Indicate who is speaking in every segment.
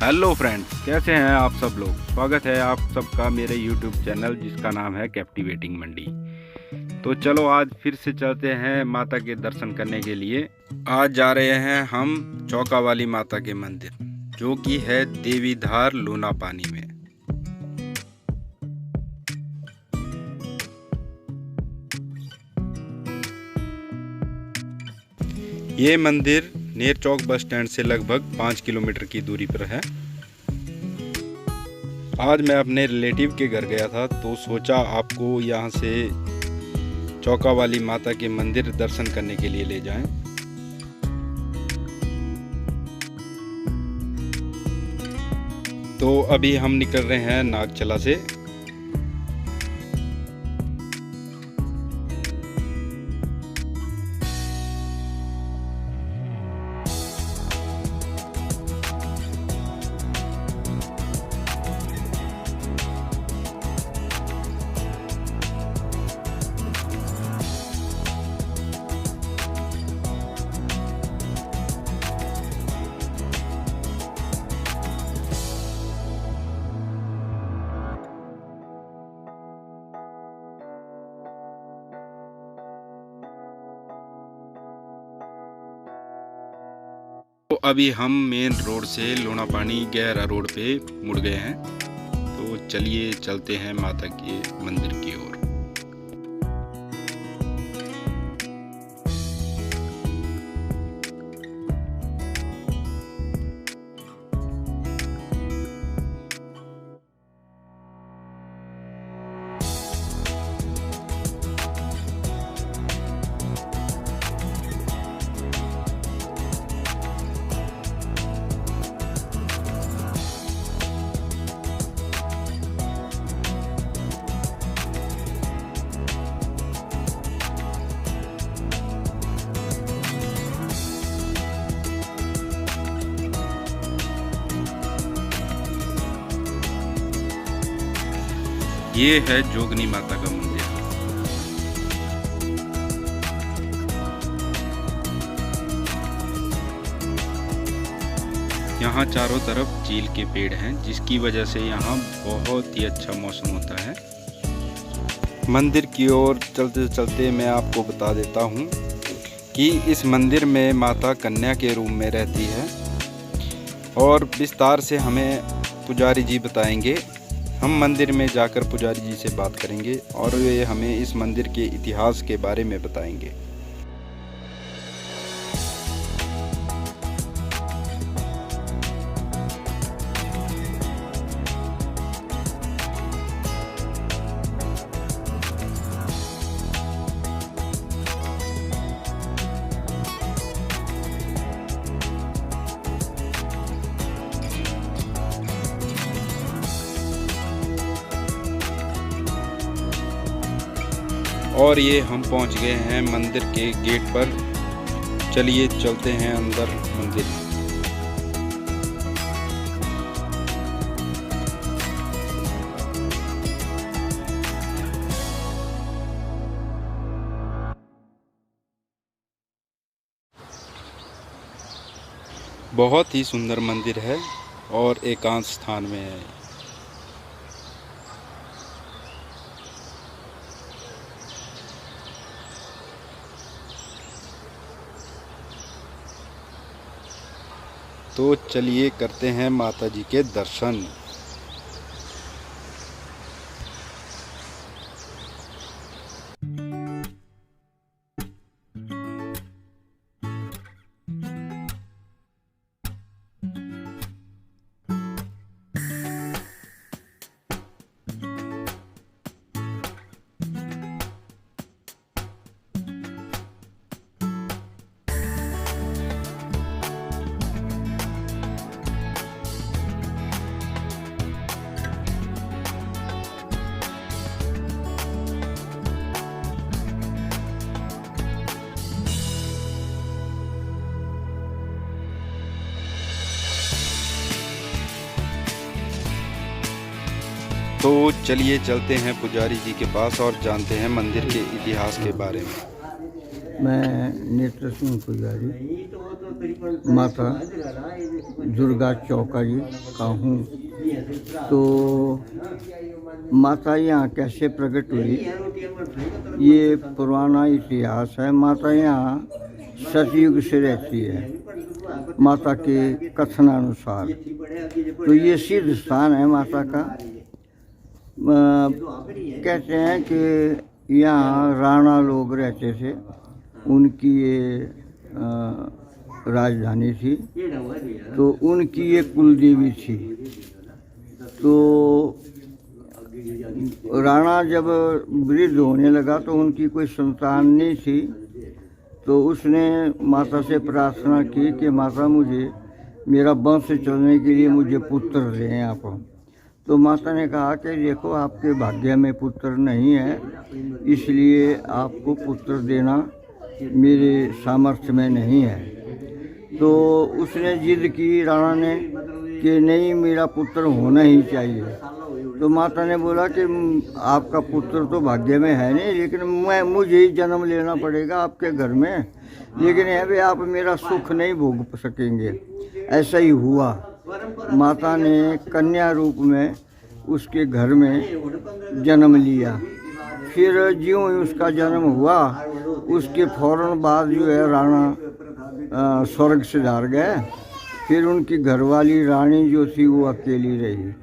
Speaker 1: Hello friends, कैसे हैं आप सब लोग। स्वागत है आप सबका मेरे यूट्यूब चैनल जिसका नाम है कैप्टिवेटिंग मंडी। तो चलो आज फिर से चलते हैं माता के दर्शन करने के लिए। आज जा रहे हैं हम चौका वाली माता के मंदिर, जो कि है देवीधार लूना पानी में। ये मंदिर नेर चौक बस स्टैंड से लगभग 5 किलोमीटर की दूरी पर है। आज मैं अपने रिलेटिव के घर गया था, तो सोचा आपको यहाँ से चौका वाली माता के मंदिर दर्शन करने के लिए ले जाएं। तो अभी हम निकल रहे हैं नागचला से। तो अभी हम मेन रोड से लूना पानी गहरा रोड पे मुड़ गए हैं। तो चलिए चलते हैं माता के मंदिर की ओर। ये है जोगनी माता का मंदिर। यहाँ चारों तरफ चील के पेड़ हैं, जिसकी वजह से यहाँ बहुत ही अच्छा मौसम होता है। मंदिर की ओर चलते चलते मैं आपको बता देता हूँ कि इस मंदिर में माता कन्या के रूप में रहती है, और विस्तार से हमें पुजारी जी बताएंगे। हम मंदिर में जाकर पुजारी जी से बात करेंगे और वे हमें इस मंदिर के इतिहास के बारे में बताएंगे। और ये हम पहुंच गए हैं मंदिर के गेट पर। चलिए चलते हैं अंदर मंदिर। बहुत ही सुंदर मंदिर है और एकांत स्थान में है। तो चलिए करते हैं माता जी के दर्शन। तो चलिए चलते हैं पुजारी जी के पास और जानते हैं मंदिर के इतिहास के बारे में।
Speaker 2: मैं नेत्र सिंह पुजारी माता दुर्गा चौका जी का हूँ। तो माता यहाँ कैसे प्रकट हुई, ये पुराना इतिहास है। माता यहाँ सतयुग से रहती है माता के कथनानुसार। तो ये सिद्ध स्थान है माता का। कहते हैं कि यहाँ राणा लोग रहते थे, उनकी ये राजधानी थी, तो उनकी ये कुलदेवी थी। तो राणा जब वृद्ध होने लगा तो उनकी कोई संतान नहीं थी, तो उसने माता से प्रार्थना की कि माता मुझे मेरा वंश चलने के लिए मुझे पुत्र दें आप। तो माता ने कहा कि देखो आपके भाग्य में पुत्र नहीं है, इसलिए आपको पुत्र देना मेरे सामर्थ्य में नहीं है। तो उसने जिद की राणा ने कि नहीं, मेरा पुत्र होना ही चाहिए। तो माता ने बोला कि आपका पुत्र तो भाग्य में है नहीं, लेकिन मुझे ही जन्म लेना पड़ेगा आपके घर में, लेकिन अभी आप मेरा सुख नहीं भोग सकेंगे। ऐसा ही हुआ। माता ने कन्या रूप में उसके घर में जन्म लिया। फिर ज्यों ही उसका जन्म हुआ, उसके फौरन बाद जो है राणा स्वर्ग से धार गए। फिर उनकी घरवाली रानी जो थी वो अकेली रही।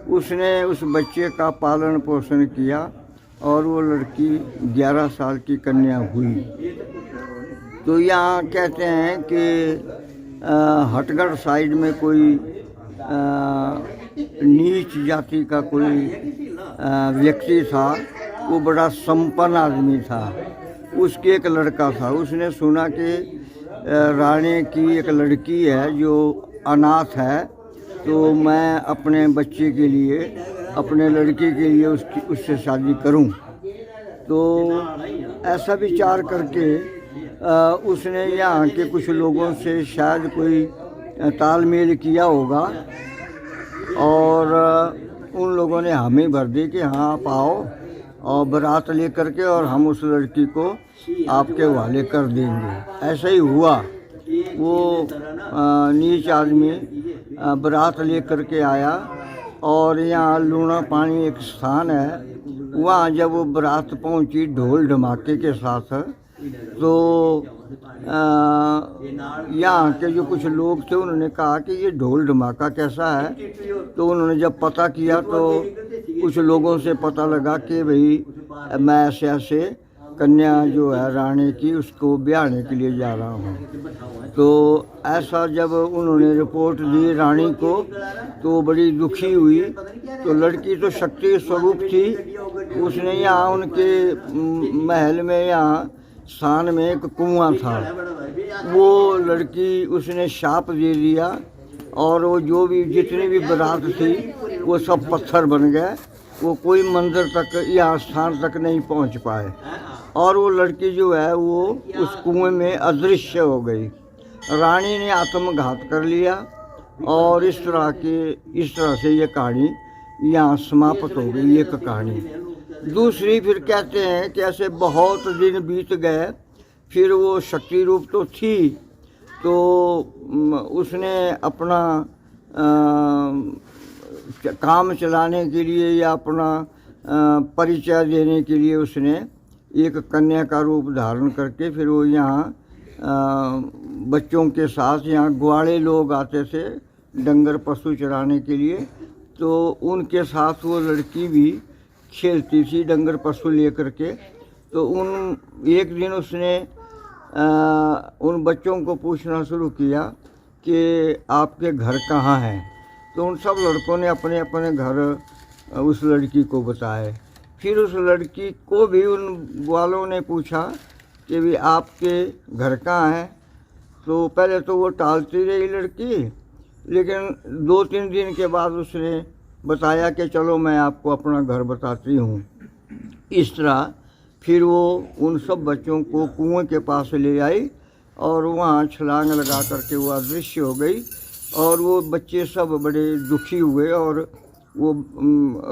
Speaker 2: उसने उस बच्चे का पालन पोषण किया और वो लड़की 11 साल की कन्या हुई। तो यहाँ कहते हैं कि हटगढ़ साइड में कोई नीच जाति का कोई व्यक्ति था, वो बड़ा संपन्न आदमी था। उसके एक लड़का था, उसने सुना कि रानी की एक लड़की है जो अनाथ है, तो मैं अपने बच्चे के लिए, अपने लड़के के लिए उससे शादी करूं। तो ऐसा विचार करके उसने यहाँ के कुछ लोगों से शायद कोई तालमेल किया होगा और उन लोगों ने हमें भर दी कि हाँ आप आओ और बारात लेकर के और हम उस लड़की को आपके हवाले कर देंगे। ऐसा ही हुआ। वो नीच आदमी बारात लेकर के आया और यहाँ लूना पानी एक स्थान है, वहाँ जब वो बारात पहुँची ढोल धमाके के साथ, तो यहाँ के जो कुछ लोग थे उन्होंने कहा कि ये ढोल धमाका कैसा है। तो उन्होंने जब पता किया तो कुछ लोगों से पता लगा कि भाई मैं ऐसे ऐसे कन्या जो है रानी की उसको ब्याहने के लिए जा रहा हूँ। तो ऐसा जब उन्होंने रिपोर्ट दी रानी को तो बड़ी दुखी हुई। तो लड़की तो शक्ति स्वरूप थी, उसने यहाँ उनके महल में यहाँ स्थान में एक कुआं था, वो लड़की उसने शाप दे दिया और वो जो भी जितनी भी बारात थी वो सब पत्थर बन गए, वो कोई मंदिर तक या स्थान तक नहीं पहुंच पाए और वो लड़की जो है वो उस कुएं में अदृश्य हो गई। रानी ने आत्मघात कर लिया और इस तरह से ये कहानी यहाँ समाप्त हो गई, एक कहानी। दूसरी फिर कहते हैं कि ऐसे बहुत दिन बीत गए, फिर वो शक्ति रूप तो थी, तो उसने अपना काम चलाने के लिए या अपना परिचय देने के लिए उसने एक कन्या का रूप धारण करके फिर वो यहाँ बच्चों के साथ, यहाँ ग्वाड़े लोग आते थे डंगर पशु चराने के लिए, तो उनके साथ वो लड़की भी खेलती थी डंगर पशु लेकर के। तो एक दिन उसने उन बच्चों को पूछना शुरू किया कि आपके घर कहाँ हैं। तो उन सब लड़कों ने अपने अपने घर उस लड़की को बताए। फिर उस लड़की को भी उन ग्वालों ने पूछा कि भी आपके घर कहाँ हैं। तो पहले तो वो टालती रही लड़की, लेकिन 2-3 दिन के बाद उसने बताया कि चलो मैं आपको अपना घर बताती हूँ। इस तरह फिर वो उन सब बच्चों को कुएं के पास ले आई और वहाँ छलांग लगा करके वो अदृश्य हो गई और वो बच्चे सब बड़े दुखी हुए और वो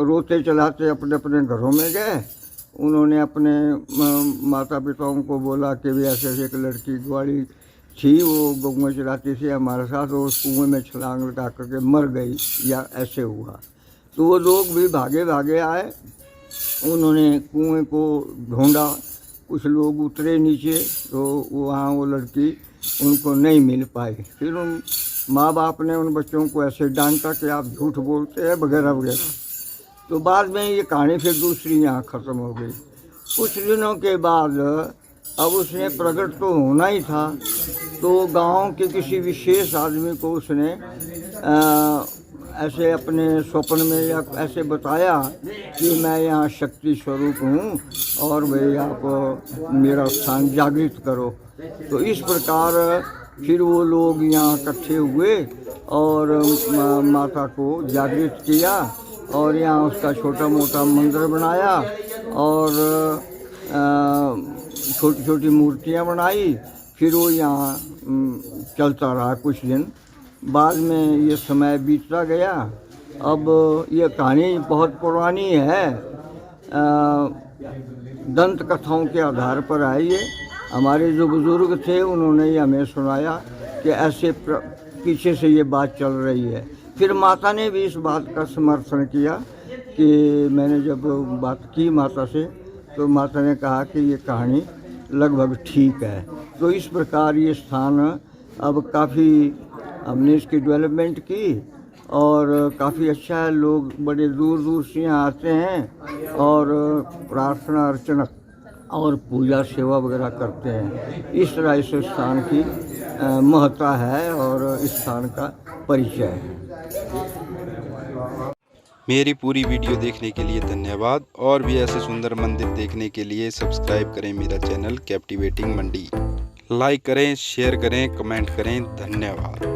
Speaker 2: रोते चलाते अपने अपने घरों में गए उन्होंने अपने माता पिताओं को बोला कि भी ऐसे ऐसे एक लड़की ग्वाड़ी थी, वो गौएं चराती थी हमारे साथ, और उस कुएँ में छलांग लगा करके मर गई या ऐसे हुआ। तो वो लोग भी भागे भागे आए, उन्होंने कुएं को ढूंढा, कुछ लोग उतरे नीचे तो वहाँ वो लड़की उनको नहीं मिल पाई। फिर उन माँ बाप ने उन बच्चों को ऐसे डांटा कि आप झूठ बोलते हैं वगैरह वगैरह। तो बाद में ये कहानी फिर दूसरी यहाँ ख़त्म हो गई। कुछ दिनों के बाद अब उसने प्रकट तो होना ही था, तो गांव के किसी विशेष आदमी को उसने ऐसे अपने स्वप्न में या ऐसे बताया कि मैं यहाँ शक्ति स्वरूप हूँ और भाई आप मेरा स्थान जागृत करो। तो इस प्रकार फिर वो लोग यहाँ इकट्ठे हुए और माता को जागृत किया और यहाँ उसका छोटा मोटा मंदिर बनाया और छोटी छोटी मूर्तियाँ बनाई। फिर वो यहाँ चलता रहा कुछ दिन। बाद में ये समय बीतता गया। अब ये कहानी बहुत पुरानी है, दंत कथाओं के आधार पर है ये। हमारे जो बुज़ुर्ग थे उन्होंने ये हमें सुनाया कि ऐसे पीछे से ये बात चल रही है। फिर माता ने भी इस बात का समर्थन किया कि मैंने जब बात की माता से तो माता ने कहा कि ये कहानी लगभग ठीक है। तो इस प्रकार ये स्थान अब काफ़ी हमने इसकी डेवलपमेंट की और काफ़ी अच्छा है। लोग बड़े दूर दूर से यहाँ आते हैं और प्रार्थना अर्चना और पूजा सेवा वगैरह करते हैं। इस तरह इस स्थान की महत्ता है और इस स्थान का परिचय है।
Speaker 1: मेरी पूरी वीडियो देखने के लिए धन्यवाद। और भी ऐसे सुंदर मंदिर देखने के लिए सब्सक्राइब करें मेरा चैनल कैप्टिवेटिंग मंडी। लाइक करें, शेयर करें, कमेंट करें। धन्यवाद।